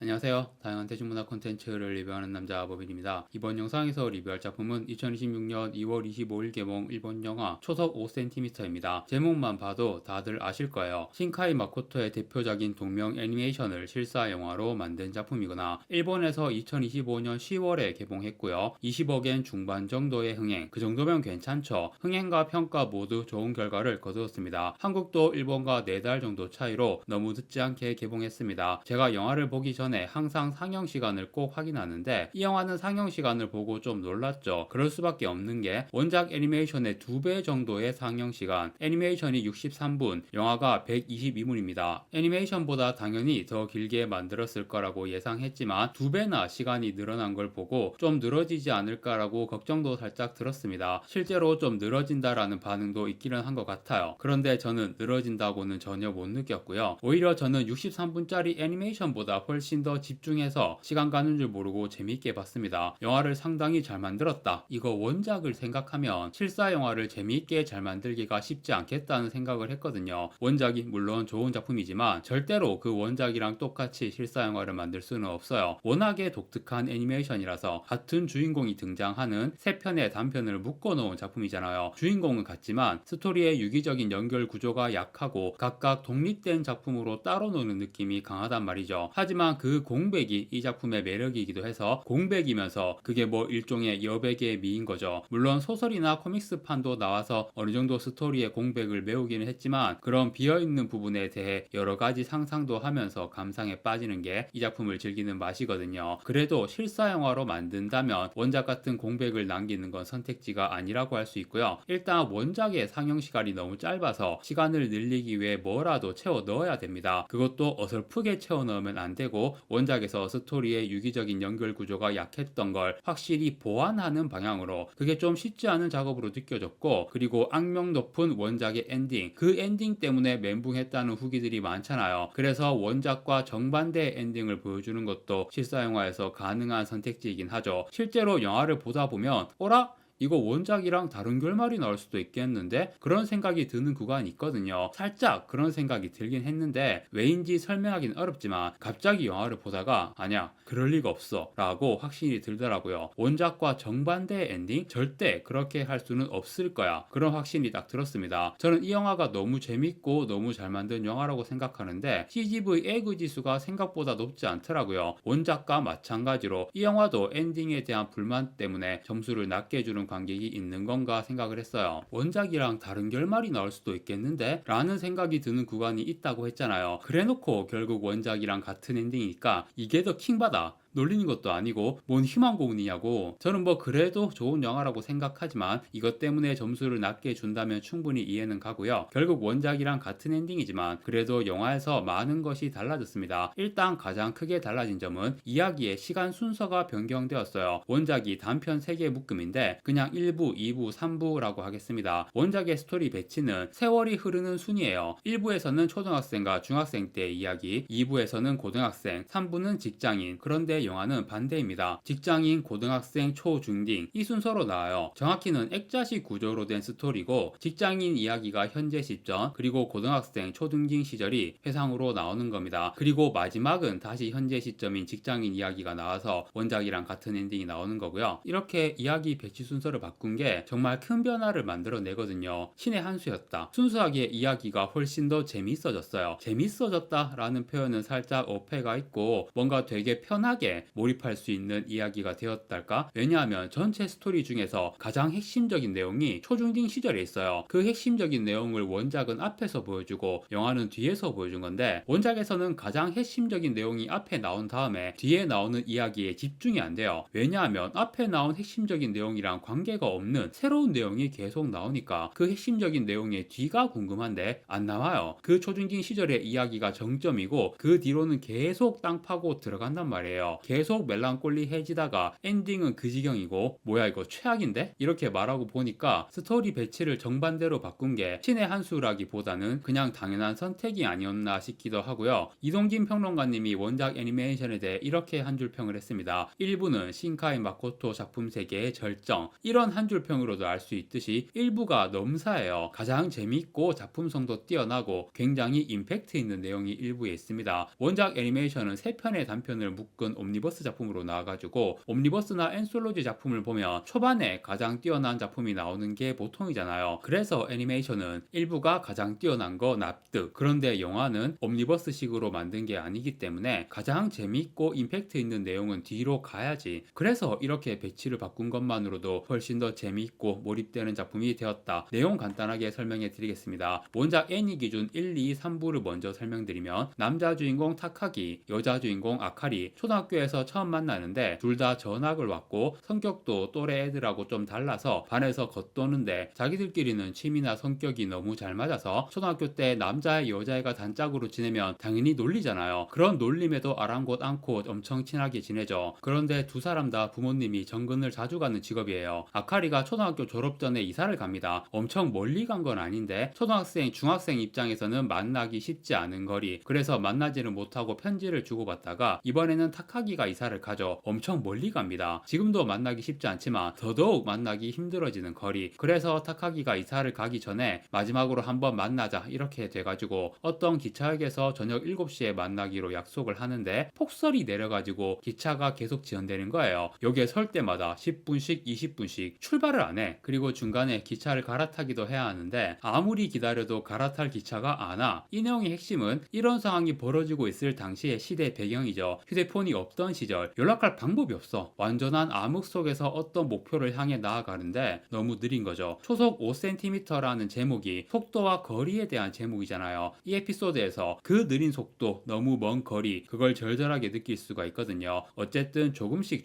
안녕하세요. 다양한 대중문화 콘텐츠를 리뷰하는 남자 버빈입니다. 이번 영상에서 리뷰할 작품은 2026년 2월 25일 개봉 일본 영화 초속 5cm입니다. 제목만 봐도 다들 아실 거예요. 신카이 마코토의 대표작인 동명 애니메이션을 실사 영화로 만든 작품이거나 일본에서 2025년 10월에 개봉했고요. 20억엔 중반 정도의 흥행, 그 정도면 괜찮죠. 흥행과 평가 모두 좋은 결과를 거두었습니다. 한국도 일본과 4달 정도 차이로 너무 늦지 않게 개봉했습니다. 제가 영화를 보기 전에 항상 상영 시간을 꼭 확인하는데 이 영화는 상영 시간을 보고 좀 놀랐죠. 그럴 수밖에 없는 게 원작 애니메이션의 2배 정도의 상영 시간, 애니메이션이 63분, 영화가 122분입니다. 애니메이션보다 당연히 더 길게 만들었을 거라고 예상했지만 2배나 시간이 늘어난 걸 보고 좀 늘어지지 않을까라고 걱정도 살짝 들었습니다. 실제로 좀 늘어진다라는 반응도 있기는 한 것 같아요. 그런데 저는 늘어진다고는 전혀 못 느꼈고요. 오히려 저는 63분짜리 애니메이션보다 훨씬 더 집중해서 시간 가는 줄 모르고 재미있게 봤습니다. 영화를 상당히 잘 만들었다. 이거 원작을 생각하면 실사 영화를 재미있게 잘 만들기가 쉽지 않겠다는 생각을 했거든요. 원작이 물론 좋은 작품이지만 절대로 그 원작이랑 똑같이 실사 영화를 만들 수는 없어요. 워낙에 독특한 애니메이션이라서 같은 주인공이 등장하는 3편의 단편을 묶어놓은 작품이잖아요. 주인공은 같지만 스토리의 유기적인 연결 구조가 약하고 각각 독립된 작품으로 따로 노는 느낌이 강하단 말이죠. 하지만 그 공백이 이 작품의 매력이기도 해서 공백이면서 그게 뭐 일종의 여백의 미인 거죠. 물론 소설이나 코믹스판도 나와서 어느 정도 스토리의 공백을 메우기는 했지만 그런 비어있는 부분에 대해 여러 가지 상상도 하면서 감상에 빠지는 게 이 작품을 즐기는 맛이거든요. 그래도 실사 영화로 만든다면 원작 같은 공백을 남기는 건 선택지가 아니라고 할 수 있고요. 일단 원작의 상영 시간이 너무 짧아서 시간을 늘리기 위해 뭐라도 채워 넣어야 됩니다. 그것도 어설프게 채워 넣으면 안 되고 원작에서 스토리의 유기적인 연결 구조가 약했던 걸 확실히 보완하는 방향으로, 그게 좀 쉽지 않은 작업으로 느껴졌고, 그리고 악명 높은 원작의 엔딩, 그 엔딩 때문에 멘붕했다는 후기들이 많잖아요. 그래서 원작과 정반대의 엔딩을 보여주는 것도 실사 영화에서 가능한 선택지이긴 하죠. 실제로 영화를 보다 보면 어라? 이거 원작이랑 다른 결말이 나올 수도 있겠는데? 그런 생각이 드는 구간이 있거든요. 살짝 그런 생각이 들긴 했는데 왜인지 설명하기는 어렵지만 갑자기 영화를 보다가 아니야, 그럴 리가 없어 라고 확신이 들더라고요. 원작과 정반대의 엔딩? 절대 그렇게 할 수는 없을 거야. 그런 확신이 딱 들었습니다. 저는 이 영화가 너무 재밌고 너무 잘 만든 영화라고 생각하는데 CGV 에그 지수가 생각보다 높지 않더라고요. 원작과 마찬가지로 이 영화도 엔딩에 대한 불만 때문에 점수를 낮게 주는 관객이 있는 건가 생각을 했어요. 원작이랑 다른 결말이 나올 수도 있겠는데? 라는 생각이 드는 구간이 있다고 했잖아요. 그래놓고 결국 원작이랑 같은 엔딩이니까 이게 더 킹받아. 놀리는 것도 아니고 뭔 희망고문이냐고. 저는 뭐 그래도 좋은 영화라고 생각하지만 이것 때문에 점수를 낮게 준다면 충분히 이해는 가고요. 결국 원작이랑 같은 엔딩이지만 그래도 영화에서 많은 것이 달라졌습니다. 일단 가장 크게 달라진 점은 이야기의 시간 순서가 변경되었어요. 원작이 단편 3개 묶음인데 그냥 1부, 2부, 3부라고 하겠습니다. 원작의 스토리 배치는 세월이 흐르는 순이에요. 1부에서는 초등학생과 중학생 때 이야기, 2부에서는 고등학생, 3부는 직장인. 그런데 영화는 반대입니다. 직장인, 고등학생, 초, 중딩 이 순서로 나와요. 정확히는 액자식 구조로 된 스토리고 직장인 이야기가 현재 시점, 그리고 고등학생, 초등딩 시절이 회상으로 나오는 겁니다. 그리고 마지막은 다시 현재 시점인 직장인 이야기가 나와서 원작이랑 같은 엔딩이 나오는 거고요. 이렇게 이야기 배치 순서를 바꾼 게 정말 큰 변화를 만들어내거든요. 신의 한 수였다. 순수하게 이야기가 훨씬 더 재밌어졌어요. 재밌어졌다라는 표현은 살짝 어폐가 있고 뭔가 되게 편하게 몰입할 수 있는 이야기가 되었달까? 왜냐하면 전체 스토리 중에서 가장 핵심적인 내용이 초중딩 시절에 있어요. 그 핵심적인 내용을 원작은 앞에서 보여주고 영화는 뒤에서 보여준 건데, 원작에서는 가장 핵심적인 내용이 앞에 나온 다음에 뒤에 나오는 이야기에 집중이 안 돼요. 왜냐하면 앞에 나온 핵심적인 내용이랑 관계가 없는 새로운 내용이 계속 나오니까 그 핵심적인 내용의 뒤가 궁금한데 안 나와요. 그 초중딩 시절의 이야기가 정점이고 그 뒤로는 계속 땅 파고 들어간단 말이에요. 계속 멜랑콜리해지다가 엔딩은 그 지경이고 뭐야 이거 최악인데? 이렇게 말하고 보니까 스토리 배치를 정반대로 바꾼 게 신의 한 수라기보다는 그냥 당연한 선택이 아니었나 싶기도 하고요. 이동진 평론가님이 원작 애니메이션에 대해 이렇게 한 줄 평을 했습니다. 1부는 신카이 마코토 작품 세계의 절정, 이런 한 줄 평으로도 알 수 있듯이 1부가 넘사예요. 가장 재밌고 작품성도 뛰어나고 굉장히 임팩트 있는 내용이 1부에 있습니다. 원작 애니메이션은 3편의 단편을 묶은 옴니버스 작품으로 나와가지고 옴니버스나 엔솔로지 작품을 보면 초반에 가장 뛰어난 작품이 나오는 게 보통이잖아요. 그래서 애니메이션은 1부가 가장 뛰어난 거 납득. 그런데 영화는 옴니버스식으로 만든 게 아니기 때문에 가장 재밌고 임팩트 있는 내용은 뒤로 가야지. 그래서 이렇게 배치를 바꾼 것만으로도 훨씬 더 재미있고 몰입되는 작품이 되었다. 내용 간단하게 설명해 드리겠습니다. 원작 애니 기준 1, 2, 3부를 먼저 설명드리면 남자 주인공 타카기, 여자 주인공 아카리 초등학교에서 처음 만나는데 둘 다 전학을 왔고 성격도 또래 애들하고 좀 달라서 반에서 겉도는데 자기들끼리는 취미나 성격이 너무 잘 맞아서 초등학교 때 남자애 여자애가 단짝으로 지내면 당연히 놀리잖아요. 그런 놀림에도 아랑곳 않고 엄청 친하게 지내죠. 그런데 두 사람 다 부모님이 정근을 자주 가는 직업이에요. 아카리가 초등학교 졸업 전에 이사를 갑니다. 엄청 멀리 간 건 아닌데 초등학생, 중학생 입장에서는 만나기 쉽지 않은 거리. 그래서 만나지를 못하고 편지를 주고받다가 이번에는 타카기가 이사를 가죠. 엄청 멀리 갑니다. 지금도 만나기 쉽지 않지만 더더욱 만나기 힘들어지는 거리. 그래서 타카기가 이사를 가기 전에 마지막으로 한번 만나자 이렇게 돼가지고 어떤 기차역에서 저녁 7시에 만나기로 약속을 하는데 폭설이 내려가지고 기차가 계속 지연되는 거예요. 여기에 설 때마다 10분씩 20분씩 출발을 안 해. 그리고 중간에 기차를 갈아타기도 해야 하는데 아무리 기다려도 갈아탈 기차가 안 와. 이 내용의 핵심은 이런 상황이 벌어지고 있을 당시의 시대 배경이죠. 휴대폰이 없던 시절, 연락할 방법이 없어. 완전한 암흑 속에서 어떤 목표를 향해 나아가는데 너무 느린 거죠. 초속 5cm라는 제목이 속도와 거리에 대한 제목이잖아요. 이 에피소드에서 그 느린 속도, 너무 먼 거리, 그걸 절절하게 느낄 수가 있거든요. 어쨌든 조금씩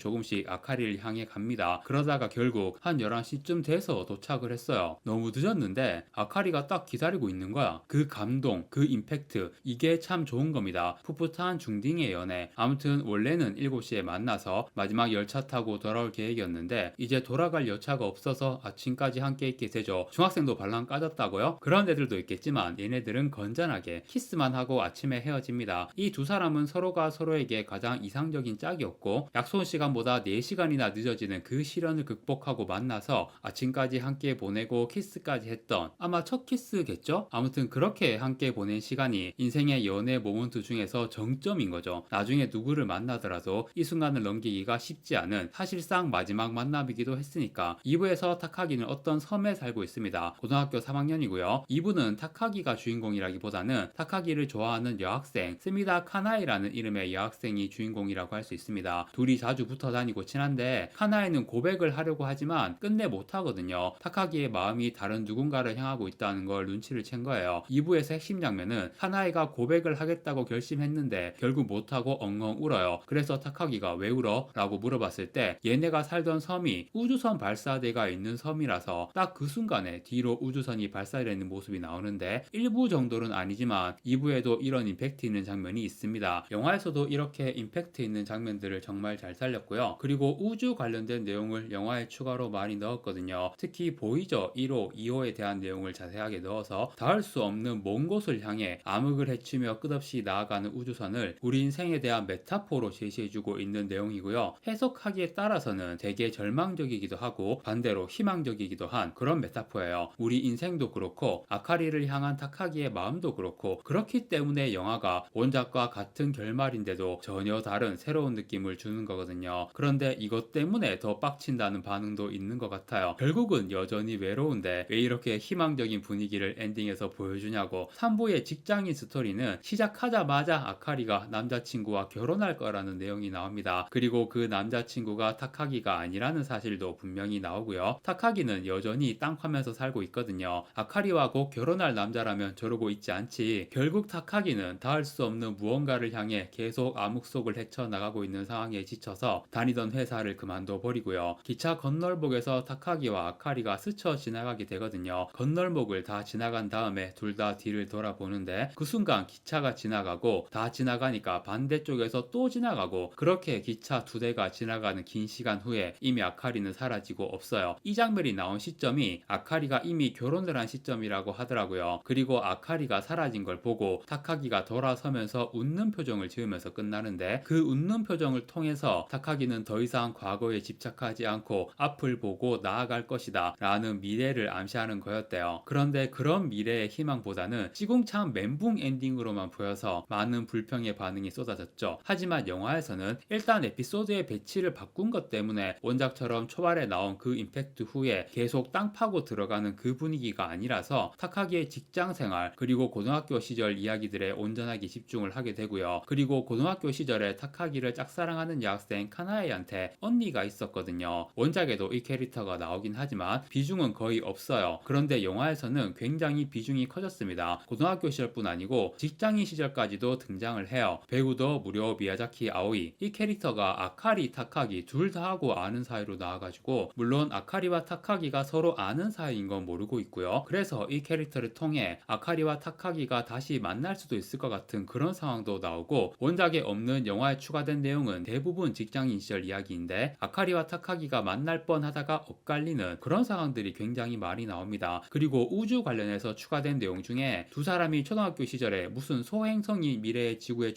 아카리를 향해 갑니다. 그러다가 결국 한 11시쯤 돼서 도착을 했어요. 너무 늦었는데 아카리가 딱 기다리고 있는 거야. 그 감동, 그 임팩트, 이게 참 좋은 겁니다. 풋풋한 중딩의 연애. 아무튼 원래는 7시에 만나서 마지막 열차 타고 돌아올 계획이었는데 이제 돌아갈 열차가 없어서 아침까지 함께 있게 되죠. 중학생도 발랑 까졌다고요? 그런 애들도 있겠지만 얘네들은 건전하게 키스만 하고 아침에 헤어집니다. 이 두 사람은 서로가 서로에게 가장 이상적인 짝이었고 약속 시간보다 4시간이나 늦어지는 그 시련을 극복하고 만나서 아침까지 함께 보내고 키스까지 했던 아마 첫 키스겠죠? 아무튼 그렇게 함께 보낸 시간이 인생의 연애 모먼트 중에서 정점인 거죠. 나중에 누구를 만나더라도 이 순간을 넘기기가 쉽지 않은 사실상 마지막 만남이기도 했으니까. 2부에서 타카기는 어떤 섬에 살고 있습니다. 고등학교 3학년이고요. 2부는 타카기가 주인공이라기보다는 타카기를 좋아하는 여학생 스미다 카나이라는 이름의 여학생이 주인공이라고 할 수 있습니다. 둘이 자주 붙어 다니고 친한데 카나이는 고백을 하려고 하지만 끝내 못하거든요. 타카기의 마음이 다른 누군가를 향하고 있다는 걸 눈치를 챈 거예요. 2부에서 핵심 장면은 카나이가 고백을 하겠다고 결심했는데 결국 못하고 엉엉 울어요. 그래서 타카기가 왜 울어? 라고 물어봤을 때 얘네가 살던 섬이 우주선 발사대가 있는 섬이라서 딱 그 순간에 뒤로 우주선이 발사되는 모습이 나오는데 1부 정도는 아니지만 2부에도 이런 임팩트 있는 장면이 있습니다. 영화에서도 이렇게 임팩트 있는 장면들을 정말 잘 살렸고요. 그리고 우주 관련된 내용을 영화에 추가로 많이 넣었거든요. 특히 보이저 1호, 2호에 대한 내용을 자세하게 넣어서 닿을 수 없는 먼 곳을 향해 암흑을 헤치며 끝없이 나아가는 우주선을 우리 인생에 대한 메타포로 제시해주고 있는 내용이고요. 해석하기에 따라서는 되게 절망적이기도 하고 반대로 희망적이기도 한 그런 메타포예요. 우리 인생도 그렇고 아카리를 향한 타카기의 마음도 그렇고 그렇기 때문에 영화가 원작과 같은 결말인데도 전혀 다른 새로운 느낌을 주는 거거든요. 그런데 이것 때문에 더 빡친다는 반응도 있는 것 같아요. 결국은 여전히 외로운데 왜 이렇게 희망적인 분위기를 엔딩에서 보여주냐고. 3부의 직장인 스토리는 시작하자마자 아카리가 남자친구와 결혼할 거라는 내용이 나옵니다. 그리고 그 남자친구가 타카기가 아니라는 사실도 분명히 나오고요. 타카기는 여전히 땅 파면서 살고 있거든요. 아카리와 곧 결혼할 남자라면 저러고 있지 않지. 결국 타카기는 닿을 수 없는 무언가를 향해 계속 암흑 속을 헤쳐나가고 있는 상황에 지쳐서 다니던 회사를 그만둬 버리고요. 기차 건널목에서 타카기와 아카리가 스쳐 지나가게 되거든요. 건널목을 다 지나간 다음에 둘 다 뒤를 돌아보는데 그 순간 기차가 지나가고 다 지나가니까 반대쪽에서 또 지나가고 등장하고 그렇게 기차 2대가 지나가는 긴 시간 후에 이미 아카리는 사라지고 없어요. 이 장면이 나온 시점이 아카리가 이미 결혼을 한 시점이라고 하더라고요. 그리고 아카리가 사라진 걸 보고 타카기가 돌아서면서 웃는 표정을 지으면서 끝나는데 그 웃는 표정을 통해서 타카기는 더 이상 과거에 집착하지 않고 앞을 보고 나아갈 것이다 라는 미래를 암시하는 거였대요. 그런데 그런 미래의 희망보다는 시궁창 멘붕 엔딩으로만 보여서 많은 불평의 반응이 쏟아졌죠. 하지만 영화에서는 일단 에피소드의 배치를 바꾼 것 때문에 원작처럼 초반에 나온 그 임팩트 후에 계속 땅 파고 들어가는 그 분위기가 아니라서 타카기의 직장생활 그리고 고등학교 시절 이야기들에 온전하게 집중을 하게 되고요. 그리고 고등학교 시절에 타카기를 짝사랑하는 여학생 카나에한테 언니가 있었거든요. 원작에도 이 캐릭터가 나오긴 하지만 비중은 거의 없어요. 그런데 영화에서는 굉장히 비중이 커졌습니다. 고등학교 시절뿐 아니고 직장인 시절까지도 등장을 해요. 배우도 무려 미야자키 아오이. 이 캐릭터가 아카리, 타카기 둘 다 하고 아는 사이로 나와가지고 물론 아카리와 타카기가 서로 아는 사이인 건 모르고 있고요. 그래서 이 캐릭터를 통해 아카리와 타카기가 다시 만날 수도 있을 것 같은 그런 상황도 나오고 원작에 없는 영화에 추가된 내용은 대부분 직장인 시절 이야기인데 아카리와 타카기가 만날 뻔하다가 엇갈리는 그런 상황들이 굉장히 많이 나옵니다. 그리고 우주 관련해서 추가된 내용 중에 두 사람이 초등학교 시절에 무슨 소행성이 미래의 지구에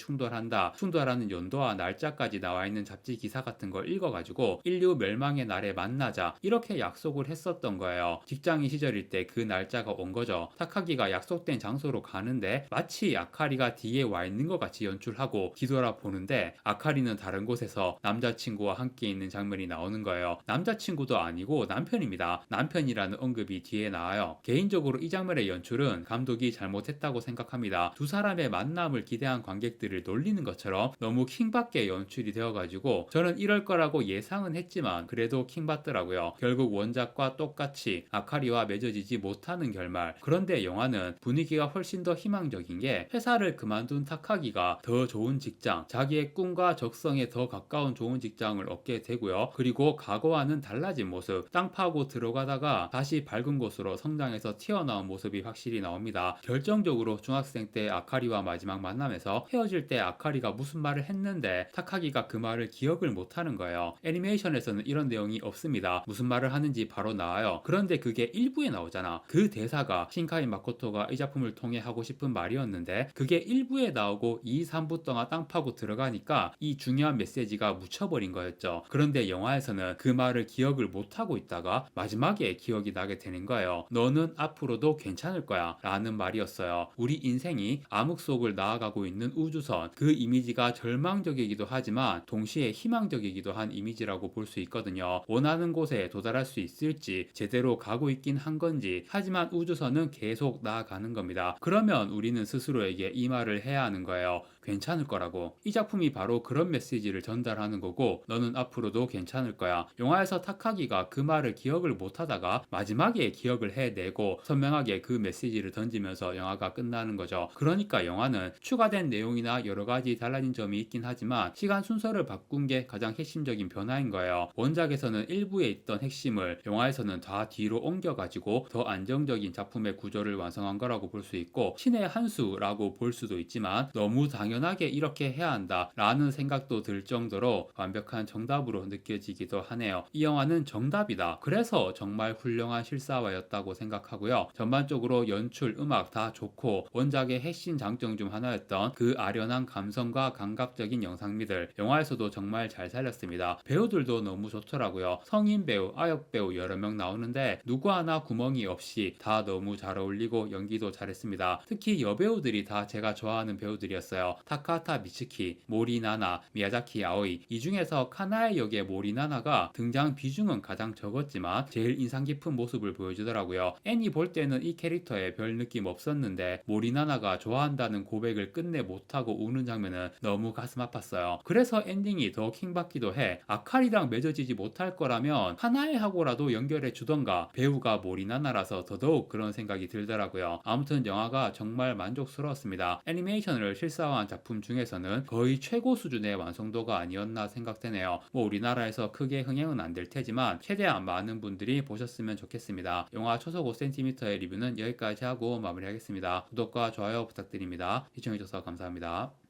충돌하는 연도와 날짜까지 나와 있는 잡지 기사 같은 걸 읽어가지고 인류 멸망의 날에 만나자 이렇게 약속을 했었던 거예요. 직장인 시절일 때 그 날짜가 온 거죠. 타카기가 약속된 장소로 가는데 마치 아카리가 뒤에 와 있는 것 같이 연출하고 뒤돌아보는데 아카리는 다른 곳에서 남자친구와 함께 있는 장면이 나오는 거예요. 남자친구도 아니고 남편입니다. 남편이라는 언급이 뒤에 나와요. 개인적으로 이 장면의 연출은 감독이 잘못했다고 생각합니다. 두 사람의 만남을 기대한 관객들을 놀리는 것처럼 너무 킹받게 연출이 되어가지고 저는 이럴 거라고 예상은 했지만 그래도 킹받더라고요. 결국 원작과 똑같이 아카리와 맺어지지 못하는 결말. 그런데 영화는 분위기가 훨씬 더 희망적인 게 회사를 그만둔 타카기가 더 좋은 직장, 자기의 꿈과 적성에 더 가까운 좋은 직장을 얻게 되고요. 그리고 과거와는 달라진 모습, 땅 파고 들어가다가 다시 밝은 곳으로 성장해서 튀어나온 모습이 확실히 나옵니다. 결정적으로 중학생 때 아카리와 마지막 만남에서 헤어질 때 아카리가 무슨 말을 했는데 타카기가 그 말을 기억을 못하는 거예요. 애니메이션에서는 이런 내용이 없습니다. 무슨 말을 하는지 바로 나와요. 그런데 그게 1부에 나오잖아. 그 대사가 신카이 마코토가 이 작품을 통해 하고 싶은 말이었는데 그게 1부에 나오고 2, 3부 동안 땅 파고 들어가니까 이 중요한 메시지가 묻혀버린 거였죠. 그런데 영화에서는 그 말을 기억을 못하고 있다가 마지막에 기억이 나게 되는 거예요. 너는 앞으로도 괜찮을 거야 라는 말이었어요. 우리 인생이 암흑 속을 나아가고 있는 우주선, 그 이미지가 절망적이기도 하지만 동시에 희망적이기도 한 이미지라고 볼 수 있거든요. 원하는 곳에 도달할 수 있을지 제대로 가고 있긴 한 건지 하지만 우주선은 계속 나아가는 겁니다. 그러면 우리는 스스로에게 이 말을 해야 하는 거예요. 괜찮을 거라고. 이 작품이 바로 그런 메시지를 전달하는 거고 너는 앞으로도 괜찮을 거야. 영화에서 타카기가 그 말을 기억을 못하다가 마지막에 기억을 해내고 선명하게 그 메시지를 던지면서 영화가 끝나는 거죠. 그러니까 영화는 추가된 내용이나 여러 가지 달라진 점이 있긴 하지만 시간 순서를 바꾼 게 가장 핵심적인 변화인 거예요. 원작에서는 일부에 있던 핵심을 영화에서는 다 뒤로 옮겨가지고 더 안정적인 작품의 구조를 완성한 거라고 볼 수 있고 신의 한 수라고 볼 수도 있지만 너무 당연하게 이렇게 해야 한다 라는 생각도 들 정도로 완벽한 정답으로 느껴지기도 하네요. 이 영화는 정답이다. 그래서 정말 훌륭한 실사화였다고 생각하고요. 전반적으로 연출, 음악 다 좋고 원작의 핵심 장점 중 하나였던 그 아련한 감성과 감각적인 영상미들 영화에서도 정말 잘 살렸습니다. 배우들도 너무 좋더라고요. 성인 배우, 아역 배우 여러 명 나오는데 누구 하나 구멍이 없이 다 너무 잘 어울리고 연기도 잘했습니다. 특히 여배우들이 다 제가 좋아하는 배우들이었어요. 타카타 미츠키, 모리나나, 미야자키 아오이. 이 중에서 카나에 역의 모리나나가 등장 비중은 가장 적었지만 제일 인상 깊은 모습을 보여주더라고요. 애니 볼 때는 이 캐릭터에 별 느낌 없었는데 모리나나가 좋아한다는 고백을 끝내 못하고 우는 장면은 너무 가슴 아팠어요. 그래서 엔딩이 더 킹받기도 해. 아카리랑 맺어지지 못할 거라면 하나에 하고라도 연결해 주던가. 배우가 모리나나라서 더더욱 그런 생각이 들더라고요. 아무튼 영화가 정말 만족스러웠습니다. 애니메이션을 실사화한 작품 중에서는 거의 최고 수준의 완성도가 아니었나 생각되네요. 뭐 우리나라에서 크게 흥행은 안 될 테지만 최대한 많은 분들이 보셨으면 좋겠습니다. 영화 초속 5cm의 리뷰는 여기까지 하고 마무리하겠습니다. 구독과 좋아요 부탁드립니다. 시청해주셔서 감사합니다.